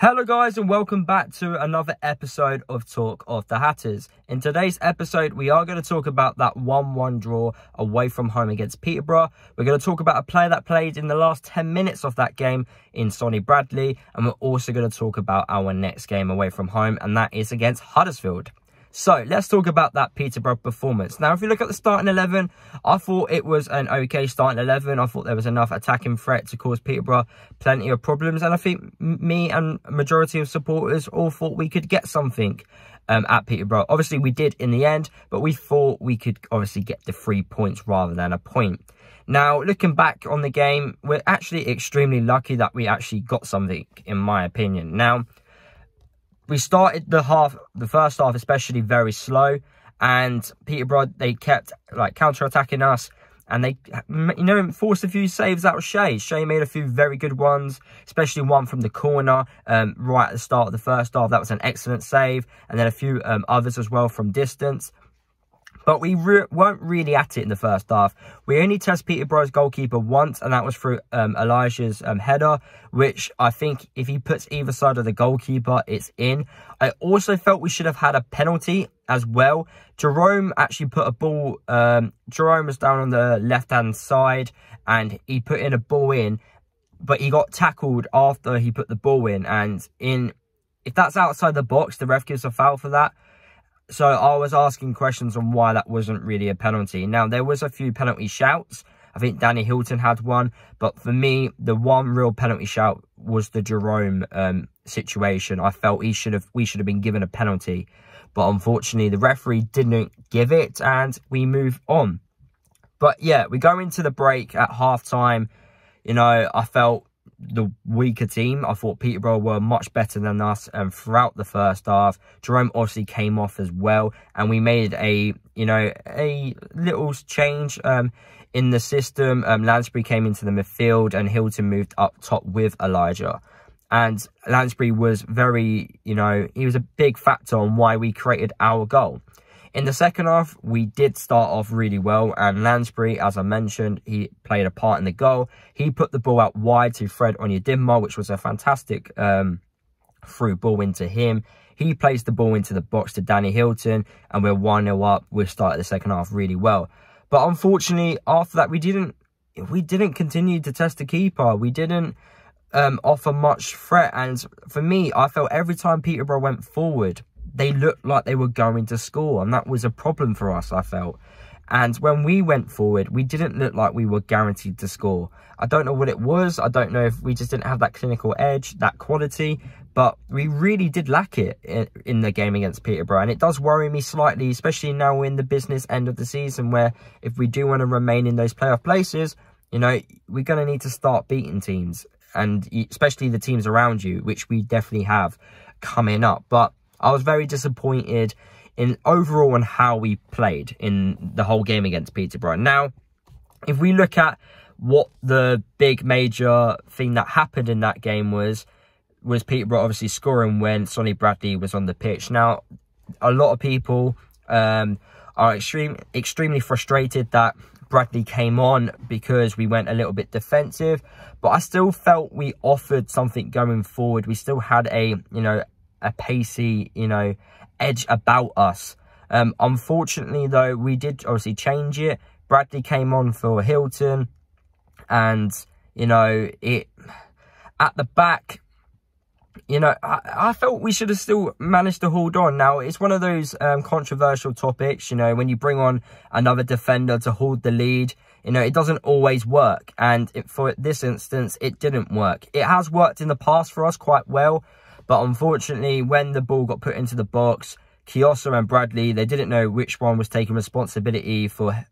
Hello guys and welcome back to another episode of Talk of the Hatters. In today's episode we are going to talk about that 1-1 draw away from home against Peterborough. We're going to talk about a player that played in the last 10 minutes of that game in Sonny Bradley, and we're also going to talk about our next game away from home, and that is against Huddersfield. So let's talk about that Peterborough performance. Now, if you look at the starting 11, I thought it was an okay starting 11. I thought there was enough attacking threat to cause Peterborough plenty of problems. And I think me and majority of supporters all thought we could get something at Peterborough. Obviously, we did in the end, but we thought we could obviously get the 3 points rather than a point. Now, looking back on the game, we're actually extremely lucky that we actually got something, in my opinion. Now, we started the first half especially very slow, and Peterborough, they kept counter-attacking us, and they, forced a few saves out of Shea. Shea made a few very good ones, especially one from the corner right at the start of the first half. That was an excellent save, and then a few others as well from distance. But we weren't really at it in the first half. We only tested Peterborough's goalkeeper once, and that was through Elijah's header, which I think if he puts either side of the goalkeeper, it's in. I also felt we should have had a penalty as well. Jerome actually put a ball... Jerome was down on the left-hand side, and he put in a ball in, but he got tackled after he put the ball in. And if that's outside the box, the ref gives a foul for that. So I was asking questions on why that wasn't really a penalty. Now, there was a few penalty shouts. I think Danny Hilton had one. But for me, the one real penalty shout was the Jerome situation. I felt we should have been given a penalty. But unfortunately, the referee didn't give it, and we move on. But yeah, we go into the break at half-time. I felt the weaker team. I thought Peterborough were much better than us throughout the first half. Jerome obviously came off as well, and we made a little change in the system. Lansbury came into the midfield, and Hilton moved up top with Elijah. And Lansbury was very, he was a big factor on why we created our goal. In the second half, we did start off really well, and Lansbury, as I mentioned, he played a part in the goal. He put the ball out wide to Fred Onyedinma, which was a fantastic through ball into him. He placed the ball into the box to Danny Hilton, and we're 1-0 up. We started the second half really well. But unfortunately, after that, we didn't continue to test the keeper. We didn't offer much threat, and for me, I felt every time Peterborough went forward, they looked like they were going to score, and that was a problem for us, I felt. And when we went forward, we didn't look like we were guaranteed to score. I don't know what it was. I don't know if we just didn't have that clinical edge, that quality, but we really did lack it in the game against Peterborough. And it does worry me slightly, especially now we're in the business end of the season, where if we do want to remain in those playoff places, we're going to need to start beating teams, and especially the teams around you, which we definitely have coming up. But I was very disappointed in overall on how we played in the whole game against Peterborough. Now, if we look at what the big major thing that happened in that game was Peterborough obviously scoring when Sonny Bradley was on the pitch. Now, a lot of people are extremely frustrated that Bradley came on because we went a little bit defensive, but I still felt we offered something going forward. We still had a pacey, edge about us. Unfortunately, though, we did obviously change it. Bradley came on for Hilton, and, at the back, I felt we should have still managed to hold on. Now, it's one of those controversial topics, when you bring on another defender to hold the lead, it doesn't always work. And for this instance, it didn't work. It has worked in the past for us quite well, but unfortunately, when the ball got put into the box, Kiosa and Bradley, they didn't know which one was taking responsibility for,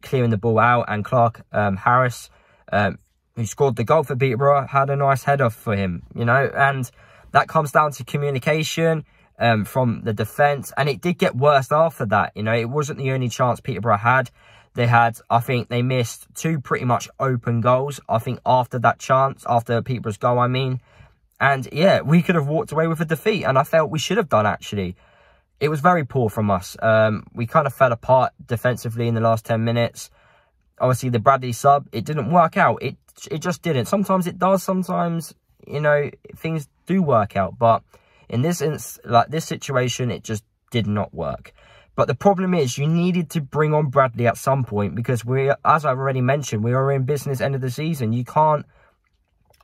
clearing the ball out. And Clark Harris, who scored the goal for Peterborough, had a nice header for him, and that comes down to communication from the defence. And it did get worse after that. It wasn't the only chance Peterborough had. I think they missed 2 pretty much open goals, I think, after that chance, after Peterborough's goal, I mean. And yeah, we could have walked away with a defeat, and I felt we should have done, actually. It was very poor from us. We kind of fell apart defensively in the last 10 minutes. Obviously, the Bradley sub, it didn't work out. It just didn't. Sometimes it does, sometimes you know, things do work out. But in this situation, it just did not work. But the problem is you needed to bring on Bradley at some point, because as I've already mentioned, we are in business end of the season. You can't,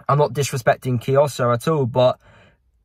I'm not disrespecting Kioso at all, but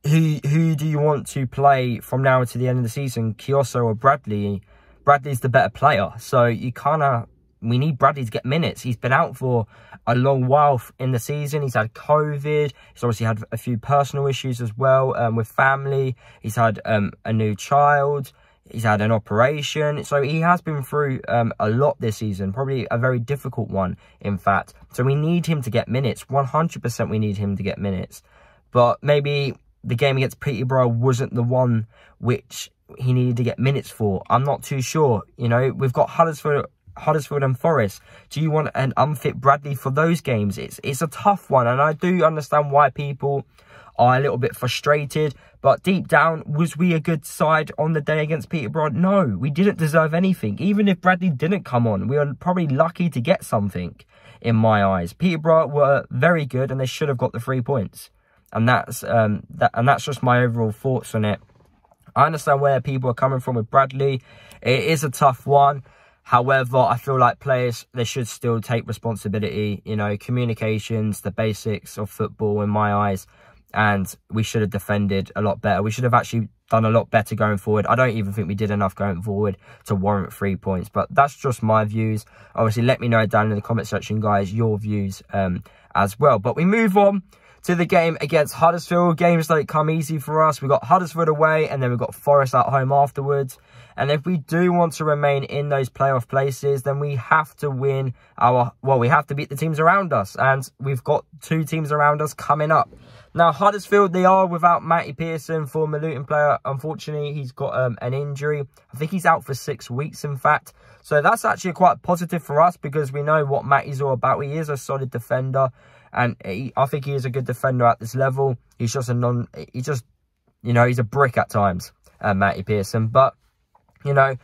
who do you want to play from now to the end of the season, Kioso or Bradley? Bradley's the better player. So we need Bradley to get minutes. He's been out for a long while in the season. He's had COVID. He's obviously had a few personal issues as well with family. He's had a new child. He's had an operation. So he has been through a lot this season. Probably a very difficult one, in fact. So we need him to get minutes. 100% we need him to get minutes. But maybe the game against Peterborough wasn't the one which he needed to get minutes for. I'm not too sure. You know, we've got Huddersfield and Forest. Do you want an unfit Bradley for those games? It's a tough one, and I do understand why people are a little bit frustrated. But deep down, was we a good side on the day against Peterborough? No, we didn't deserve anything. Even if Bradley didn't come on, we were probably lucky to get something, in my eyes. Peterborough were very good, and they should have got the 3 points. And that's just my overall thoughts on it. I understand where people are coming from with Bradley. It is a tough one. However, I feel like players, they should still take responsibility. You know, communications, the basics of football, in my eyes. And we should have defended a lot better. We should have actually done a lot better going forward. I don't even think we did enough going forward to warrant 3 points. But that's just my views. Obviously, let me know down in the comment section, guys, your views as well. But we move on to the game against Huddersfield. Games don't come easy for us. We've got Huddersfield away, and then we've got Forest at home afterwards. And if we do want to remain in those playoff places, then we have to win we have to beat the teams around us. And we've got 2 teams around us coming up. Now, Huddersfield, they are without Matty Pearson, former Luton player. Unfortunately, he's got an injury. I think he's out for 6 weeks, in fact. So that's actually quite positive for us, because we know what Matty's all about. He is a solid defender, and I think he is a good defender at this level. He's just he's a brick at times, Matty Pearson. But, you know,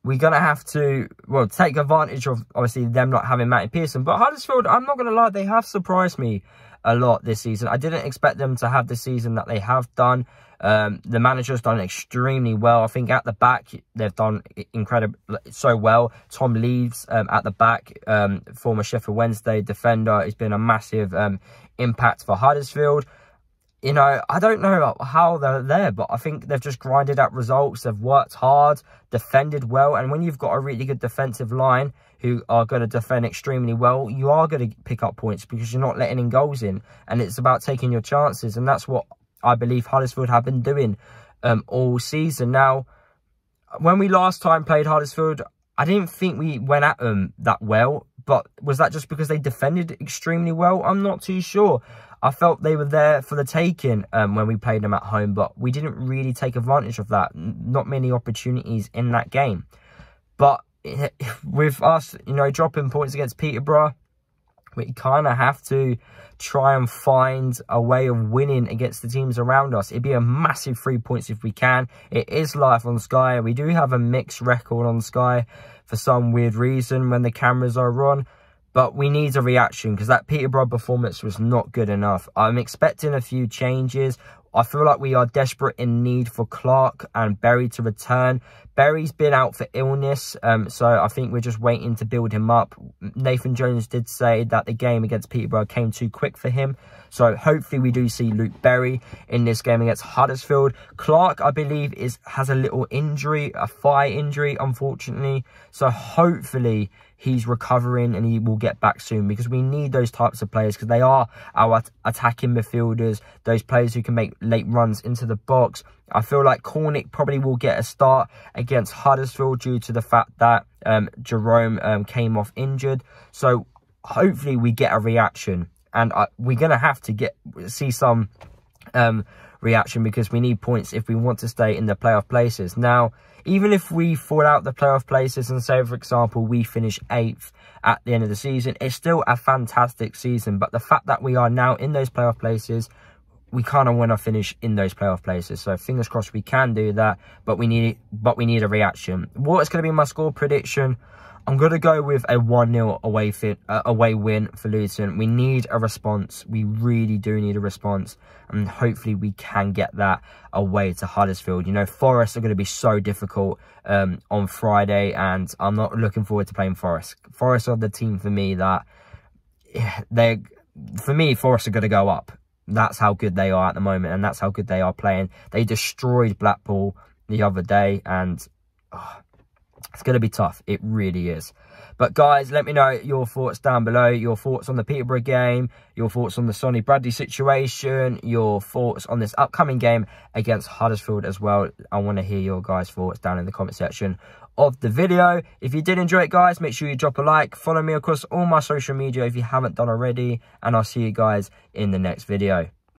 we're going to have to, take advantage of, obviously, them not having Matty Pearson. But Huddersfield, I'm not going to lie, they have surprised me a lot this season. I didn't expect them to have the season that they have done. The manager's done extremely well. I think at the back, they've done so well. Tom Leeds at the back, former Sheffield Wednesday defender, has been a massive impact for Huddersfield. You know, I don't know how they're there, but I think they've just grinded out results. They've worked hard, defended well. And when you've got a really good defensive line who are going to defend extremely well, you are going to pick up points, because you're not letting in goals in. And it's about taking your chances. And that's what I believe Huddersfield have been doing all season. Now, when we last time played Huddersfield, I didn't think we went at them that well. But was that just because they defended extremely well? I'm not too sure. I felt they were there for the taking when we played them at home, but we didn't really take advantage of that. Not many opportunities in that game. But with us, you know, dropping points against Peterborough, we kind of have to try and find a way of winning against the teams around us. It'd be a massive 3 points if we can. It is live on Sky. We do have a mixed record on Sky for some weird reason when the cameras are on. But we need a reaction, because that Peterborough performance was not good enough. I'm expecting a few changes. I feel like we are desperate in need for Clark and Berry to return. Berry's been out for illness, so I think we're just waiting to build him up. Nathan Jones did say that the game against Peterborough came too quick for him. So hopefully we do see Luke Berry in this game against Huddersfield. Clark, I believe, has a little injury, a thigh injury, unfortunately. So hopefully he's recovering and he will get back soon, because we need those types of players, because they are our attacking midfielders, those players who can make late runs into the box. I feel like Cornick probably will get a start against Huddersfield due to the fact that Jerome came off injured. So hopefully we get a reaction, and we're going to have to see some reaction, because we need points if we want to stay in the playoff places. Now, even if we fall out the playoff places and say, for example, we finish 8th at the end of the season, it's still a fantastic season. But the fact that we are now in those playoff places, we kind of want to finish in those playoff places. So fingers crossed we can do that, but we need a reaction. What is going to be my score prediction? I'm going to go with a 1-0 away win for Luton. We need a response. We really do need a response. And hopefully we can get that away to Huddersfield. You know, Forest are going to be so difficult on Friday. And I'm not looking forward to playing Forest. Forest are the team for me that... Forest are going to go up. That's how good they are at the moment. And that's how good they are playing. They destroyed Blackpool the other day. And... it's going to be tough. It really is. But guys, let me know your thoughts down below. Your thoughts on the Peterborough game. Your thoughts on the Sonny Bradley situation. Your thoughts on this upcoming game against Huddersfield as well. I want to hear your guys' thoughts down in the comment section of the video. If you did enjoy it, guys, make sure you drop a like. Follow me across all my social media if you haven't done already. And I'll see you guys in the next video.